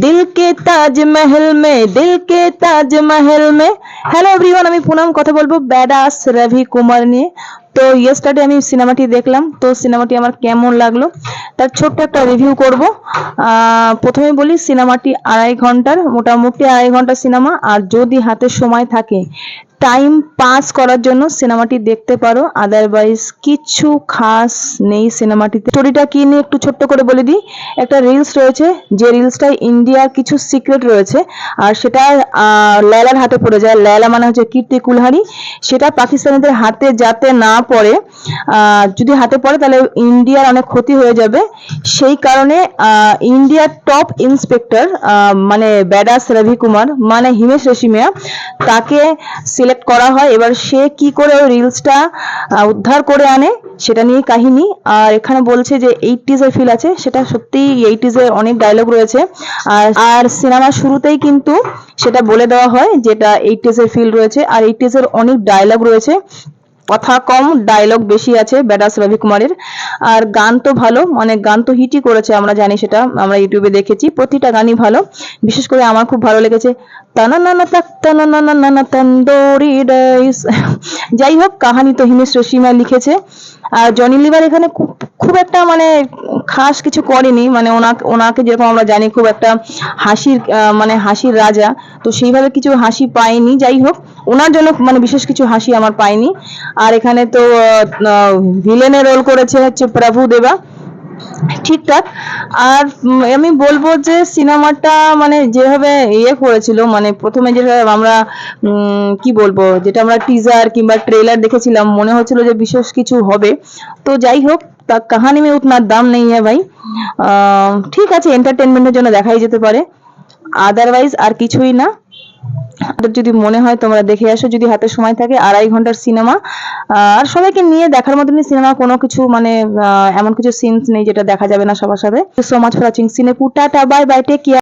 दिल के ताजमहल में, दिल के ताजमहल में। হ্যালো এভরিওয়ান, আমি পুনম কথা বলবো ব্যাডাস রবি কুমার নিয়ে। তো ইয়েস্টারডে আমি সিনেমাটি দেখলাম, তো সিনেমাটি আমার কেমন লাগলো তার ছোট্ট একটা রিভিউ করব। প্রথমে বলি, সিনেমাটি 2.5 ঘন্টার, মোটামুটি 2.5 ঘন্টা সিনেমা। আর যদি হাতে সময় থাকে, টাইম পাস করার জন্য সিনেমাটি দেখতে পারো, আদারওয়াইজ কিছু খাস নেই সিনেমাটিতে। স্টোরিটা কি নিয়ে একটু ছোট্ট করে বলে দিই। একটা রিলস রয়েছে, যে রিলসটায় ইন্ডিয়ার কিছু সিক্রেট রয়েছে, আর সেটা লেলার হাতে পড়ে যায়। লেলা মানে হচ্ছে কীর্তি কুলহারি। সেটা পাকিস্তানিদের হাতে যাতে না পড়ে, যদি হাতে পড়ে তাহলে ইন্ডিয়ার অনেক ক্ষতি হয়ে যাবে। সেই কারণে ইন্ডিয়ার টপ ইন্সপেক্টর মানে ব্যাডাস রবি কুমার মানে হিমেশ রেশমিয়া, তাকে সিলেক্ট করা হয়। এবার সে কি করে ওই রিলসটা উদ্ধার করে আনে সেটা নিয়ে কাহিনী। আর এখানে বলছে যে 80s এর ফিল আছে, সেটা সত্যি 80s এর অনেক ডায়লগ রয়েছে। আর সিনেমার শুরুতেই কিন্তু সেটা বলে দেওয়া হয় যেটা 80s এর ফিল রয়েছে, আর 80s এর অনেক ডায়লগ রয়েছে। কথা কম, ডায়লগ বেশি আছে ব্যাডাস রবি কুমারের। আর গান তো ভালো, মানে গান তো হিটই করেছে, আমরা জানি, সেটা আমরা ইউটিউবে দেখেছি। প্রতিটা গানই ভালো, বিশেষ করে আমার খুব ভালো লেগেছে তানানানা তাক তানানানা তন্দুরি ডাইস। যাই হোক, কাহিনী তো হিমেশ রেশমিয়া লিখেছে। আর জনি লিভার এখানে খুব একটা মানে খাস কিছু করেনি, মানে ওনাকে যেরকম আমরা জানি খুব একটা হাসির মানে হাসির রাজা, তো সেইভাবে কিছু হাসি পাইনি। যাই হোক, ওনার জন্য মানে বিশেষ কিছু হাসি আমার পাইনি। আর এখানে তো ভিলেনের রোল করেছে হচ্ছে প্রভু দেবা, ঠিকঠাক। আর আমি বলবো যে সিনেমাটা মানে যেভাবে করেছিল, মানে প্রথমে যেভাবে আমরা কি বলবো, যেটা আমরা টিজার কিংবা ট্রেলার দেখেছিলাম, মনে হচ্ছিল যে বিশেষ কিছু হবে। তো যাই হোক, তা কাহানি में उतना দাম নেই ভাই। ঠিক আছে, এন্টারটেনমেন্টের জন্য দেখাই যেতে পারে, আদারওয়াইজ আর কিছুই না। যদি মনে হয় তোমরা দেখে আসো, যদি হাতে সময় থাকে। 2.5 ঘন্টার সিনেমা, আর সবাইকে নিয়ে দেখার মতনই সিনেমা। কোনো কিছু মানে এমন কিছু সিনস নেই যেটা দেখা যাবে না সবার সাথে। সো মাচ ফর ওয়াচিং সিনেপু। Tata, bye bye, take care.